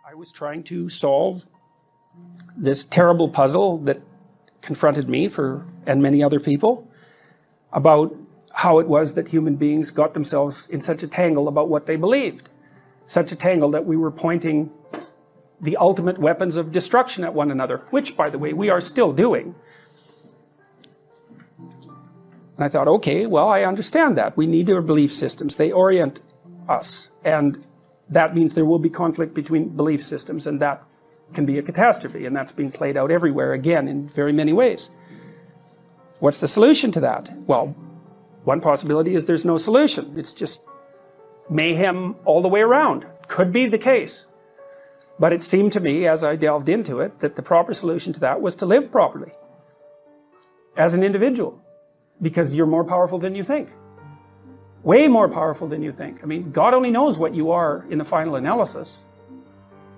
I was trying to solve this terrible puzzle that confronted me and many other people about how it was that human beings got themselves in such a tangle about what they believed. Such a tangle that we were pointing the ultimate weapons of destruction at one another, which, by the way, we are still doing. And I thought, okay, well, I understand that. We need our belief systems. They orient us. And that means there will be conflict between belief systems, and that can be a catastrophe. And that's being played out everywhere, again, in very many ways. What's the solution to that? Well, one possibility is there's no solution. It's just mayhem all the way around. Could be the case. But it seemed to me, as I delved into it, that the proper solution to that was to live properly as an individual, because you're more powerful than you think. Way more powerful than you think. I mean, God only knows what you are in the final analysis.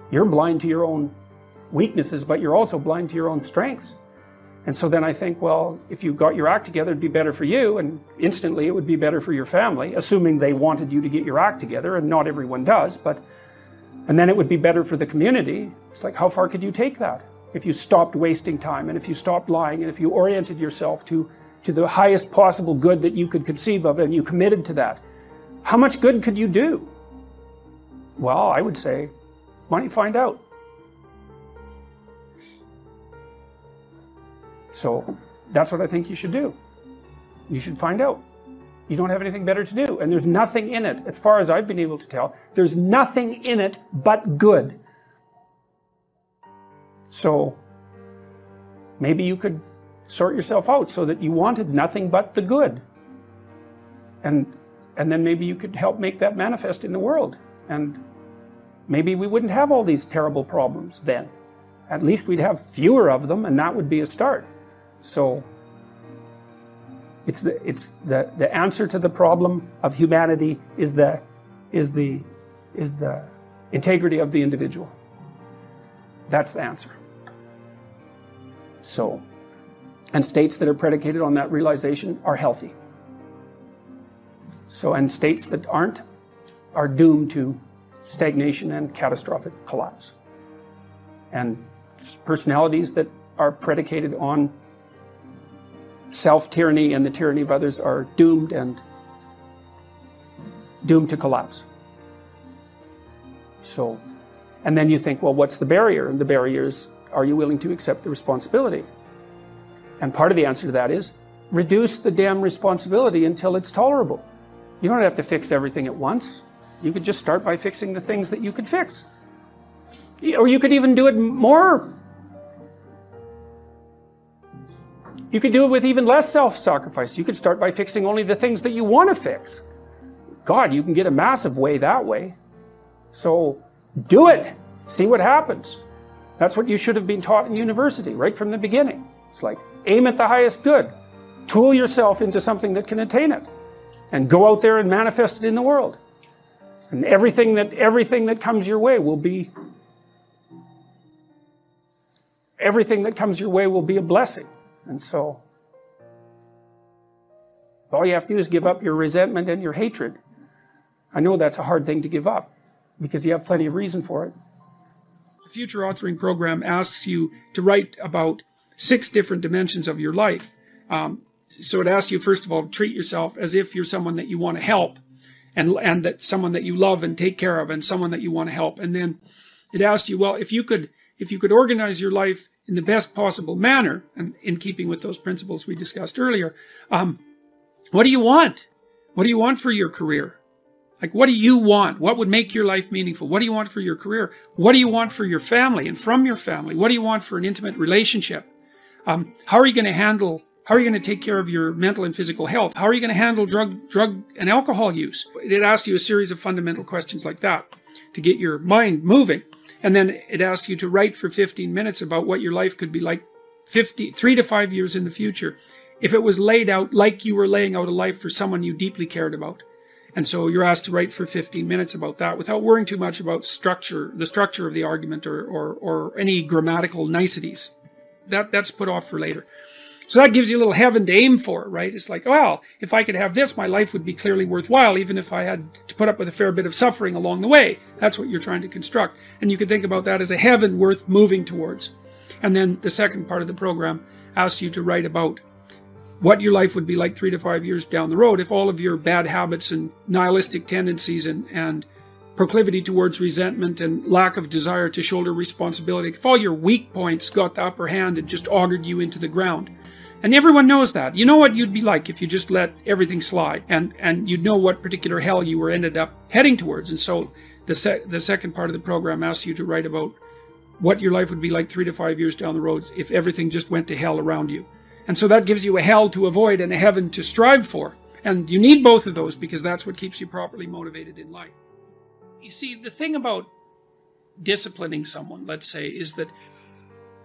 You're blind to your own weaknesses, but you're also blind to your own strengths. And so then I think, well, if you got your act together, it'd be better for you, and instantly it would be better for your family, assuming they wanted you to get your act together, and not everyone does, and then it would be better for the community. It's like, how far could you take that? If you stopped wasting time, and if you stopped lying, and if you oriented yourself to the highest possible good that you could conceive of, and you committed to that, how much good could you do? Well, I would say, why don't you find out? So that's what I think you should do. You should find out. You don't have anything better to do. And there's nothing in it, as far as I've been able to tell, there's nothing in it but good. So maybe you could sort yourself out so that you wanted nothing but the good. And then maybe you could help make that manifest in the world. And maybe we wouldn't have all these terrible problems then. At least we'd have fewer of them, and that would be a start. So it's the answer to the problem of humanity is the integrity of the individual. That's the answer. So, and states that are predicated on that realization are healthy. So, and states that aren't are doomed to stagnation and catastrophic collapse. And personalities that are predicated on self-tyranny and the tyranny of others are doomed to collapse. So, and then you think, well, what's the barrier? And the barrier is, are you willing to accept the responsibility? And part of the answer to that is, reduce the damn responsibility until it's tolerable. You don't have to fix everything at once. You could just start by fixing the things that you could fix. Or you could even do it more. You could do it with even less self-sacrifice. You could start by fixing only the things that you want to fix. God, you can get a massive way that way. So do it. See what happens. That's what you should have been taught in university right from the beginning. It's like, aim at the highest good. Tool yourself into something that can attain it. And go out there and manifest it in the world. And everything that comes your way will be a blessing. And so, all you have to do is give up your resentment and your hatred. I know that's a hard thing to give up, because you have plenty of reason for it. The Future Authoring Program asks you to write about 6 different dimensions of your life. So it asks you, first of all, to treat yourself as if you're someone that you want to help, and that someone that you love and take care of, and someone that you want to help. And then it asks you, well, if you could organize your life in the best possible manner, and in keeping with those principles we discussed earlier, what do you want? What do you want for your career? Like, what do you want? What would make your life meaningful? What do you want for your career? What do you want for your family and from your family? What do you want for an intimate relationship? How are you going to take care of your mental and physical health? How are you going to handle drug and alcohol use? It asks you a series of fundamental questions like that to get your mind moving. And then it asks you to write for 15 minutes about what your life could be like 3 to 5 years in the future, if it was laid out like you were laying out a life for someone you deeply cared about. And so you're asked to write for 15 minutes about that without worrying too much about the structure of the argument or any grammatical niceties. That's put off for later. So that gives you a little heaven to aim for, right? It's like, well, if I could have this, my life would be clearly worthwhile, even if I had to put up with a fair bit of suffering along the way. That's what you're trying to construct. And you can think about that as a heaven worth moving towards. And then the second part of the program asks you to write about what your life would be like 3 to 5 years down the road if all of your bad habits and nihilistic tendencies and proclivity towards resentment and lack of desire to shoulder responsibility, if all your weak points got the upper hand and just augured you into the ground. And everyone knows that. You know what you'd be like if you just let everything slide, and you'd know what particular hell you were ended up heading towards. And so the second part of the program asks you to write about what your life would be like 3 to 5 years down the road if everything just went to hell around you. And so that gives you a hell to avoid and a heaven to strive for. And you need both of those because that's what keeps you properly motivated in life. You see, the thing about disciplining someone, let's say, is that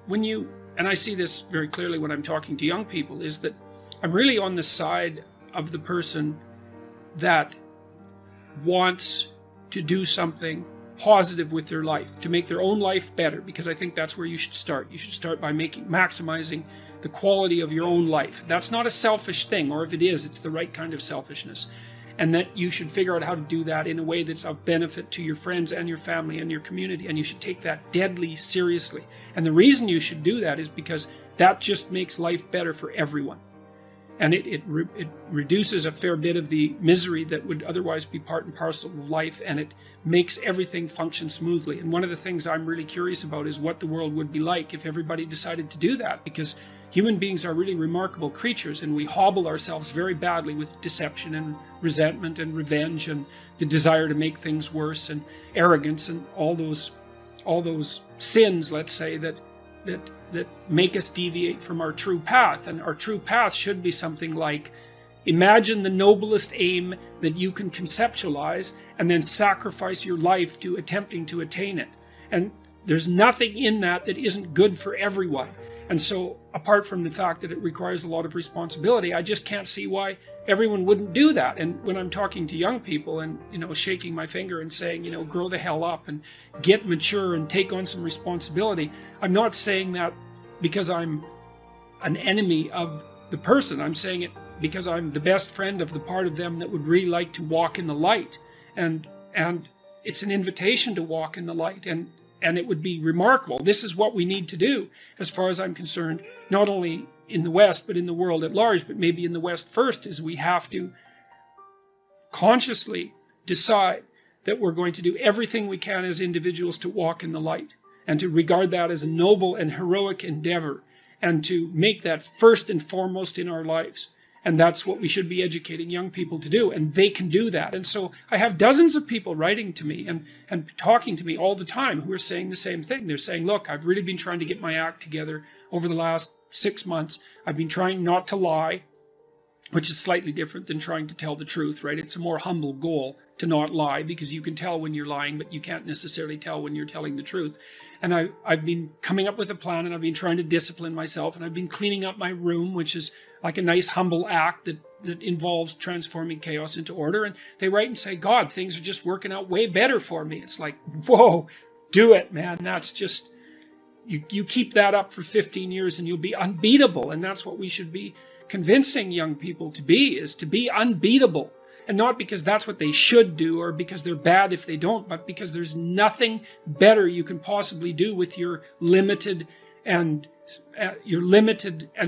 when you, and I see this very clearly when I'm talking to young people, is that I'm really on the side of the person that wants to do something positive with their life, to make their own life better, because I think that's where you should start. You should start by maximizing the quality of your own life. That's not a selfish thing, or if it is, it's the right kind of selfishness. And that you should figure out how to do that in a way that's of benefit to your friends and your family and your community, and you should take that deadly seriously. And the reason you should do that is because that just makes life better for everyone. And it reduces a fair bit of the misery that would otherwise be part and parcel of life, and it makes everything function smoothly. And one of the things I'm really curious about is what the world would be like if everybody decided to do that, because human beings are really remarkable creatures, and we hobble ourselves very badly with deception and resentment and revenge and the desire to make things worse and arrogance and all those sins, let's say, that make us deviate from our true path. And our true path should be something like, imagine the noblest aim that you can conceptualize and then sacrifice your life to attempting to attain it. And there's nothing in that that isn't good for everyone. And so, apart from the fact that it requires a lot of responsibility, I just can't see why everyone wouldn't do that. And when I'm talking to young people and, shaking my finger and saying, grow the hell up and get mature and take on some responsibility, I'm not saying that because I'm an enemy of the person. I'm saying it because I'm the best friend of the part of them that would really like to walk in the light. And it's an invitation to walk in the light. And it would be remarkable. This is what we need to do, as far as I'm concerned, not only in the West, but in the world at large, but maybe in the West first, is we have to consciously decide that we're going to do everything we can as individuals to walk in the light, and to regard that as a noble and heroic endeavor, and to make that first and foremost in our lives. And that's what we should be educating young people to do. And they can do that. And so I have dozens of people writing to me and talking to me all the time who are saying the same thing. They're saying, look, I've really been trying to get my act together over the last 6 months. I've been trying not to lie, which is slightly different than trying to tell the truth, right? It's a more humble goal to not lie, because you can tell when you're lying, but you can't necessarily tell when you're telling the truth. And I've been coming up with a plan, and I've been trying to discipline myself, and I've been cleaning up my room, which is like a nice humble act that involves transforming chaos into order. And they write and say, God, things are just working out way better for me. It's like, whoa, do it, man. That's just, you keep that up for 15 years and you'll be unbeatable. And that's what we should be convincing young people to be, is to be unbeatable. And not because that's what they should do or because they're bad if they don't, but because there's nothing better you can possibly do with your limited and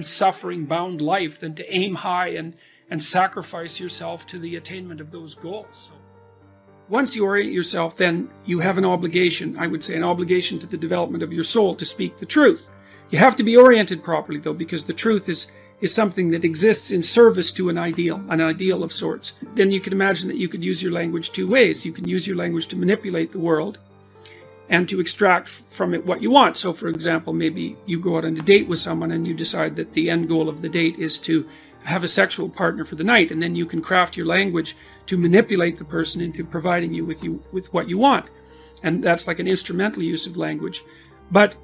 suffering bound life than to aim high and sacrifice yourself to the attainment of those goals. So once you orient yourself, then you have an obligation, I would say an obligation to the development of your soul to speak the truth. You have to be oriented properly, though, because the truth is something that exists in service to an ideal of sorts. Then you can imagine that you could use your language two ways. You can use your language to manipulate the world and to extract from it what you want. So, for example, maybe you go out on a date with someone and you decide that the end goal of the date is to have a sexual partner for the night, and then you can craft your language to manipulate the person into providing you with what you want. And that's like an instrumental use of language. But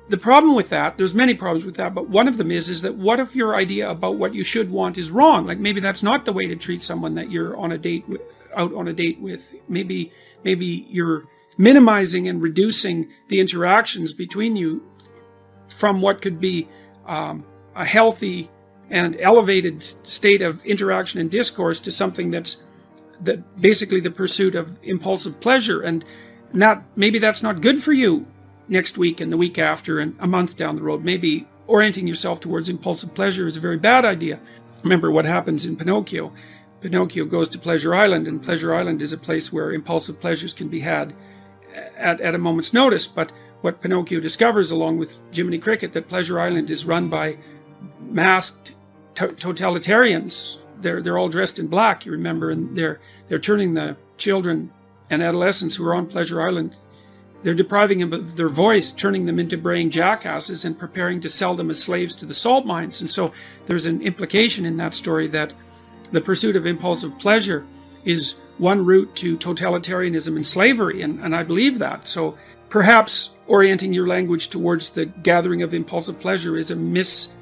the problem with that, there's many problems with that, but one of them is that what if your idea about what you should want is wrong? Like maybe that's not the way to treat someone that you're on a date with, out on a date with. Maybe you're minimizing and reducing the interactions between you from what could be a healthy and elevated state of interaction and discourse to something that's basically the pursuit of impulsive pleasure. And maybe that's not good for you next week and the week after and a month down the road. Maybe orienting yourself towards impulsive pleasure is a very bad idea. Remember what happens in Pinocchio. Pinocchio goes to Pleasure Island, and Pleasure Island is a place where impulsive pleasures can be had at a moment's notice. But what Pinocchio discovers, along with Jiminy Cricket, that Pleasure Island is run by masked totalitarians. They're all dressed in black, you remember, and they're turning the children and adolescents who are on Pleasure Island, they're depriving them of their voice, turning them into braying jackasses, and preparing to sell them as slaves to the salt mines. And so there's an implication in that story that the pursuit of impulsive pleasure is one route to totalitarianism and slavery, and I believe that. So perhaps orienting your language towards the gathering of impulsive pleasure is a misuse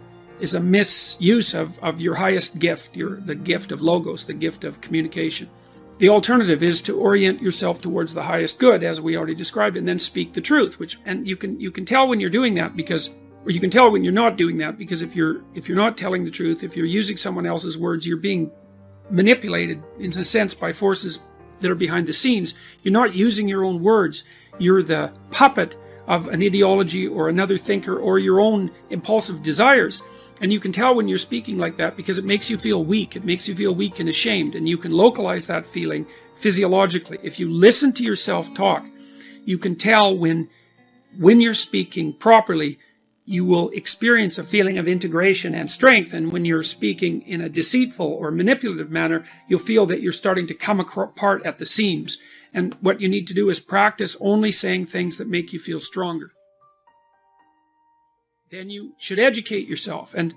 of your highest gift, the gift of logos, the gift of communication. The alternative is to orient yourself towards the highest good, as we already described, and then speak the truth. And you can tell when you're doing that or you can tell when you're not doing that, because if you're not telling the truth, if you're using someone else's words, you're being manipulated in a sense by forces that are behind the scenes. You're not using your own words. You're the puppet of an ideology or another thinker or your own impulsive desires. And you can tell when you're speaking like that because it makes you feel weak. It makes you feel weak and ashamed. And you can localize that feeling physiologically. If you listen to yourself talk, you can tell when you're speaking properly, you will experience a feeling of integration and strength. And when you're speaking in a deceitful or manipulative manner, you'll feel that you're starting to come apart at the seams. And what you need to do is practice only saying things that make you feel stronger. Then you should educate yourself. And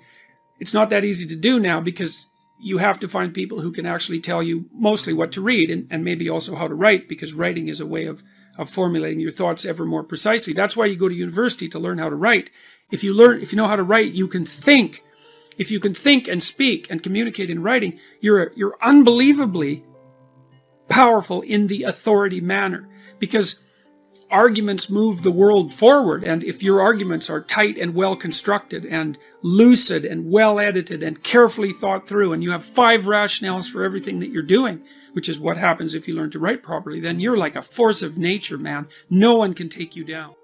it's not that easy to do now because you have to find people who can actually tell you mostly what to read and maybe also how to write, because writing is a way of formulating your thoughts ever more precisely. That's why you go to university, to learn how to write. If you know how to write, you can think. If you can think and speak and communicate in writing, you're unbelievably powerful in the authority manner, because arguments move the world forward. And if your arguments are tight and well constructed and lucid and well edited and carefully thought through, and you have 5 rationales for everything that you're doing, which is what happens if you learn to write properly, then you're like a force of nature, man. No one can take you down.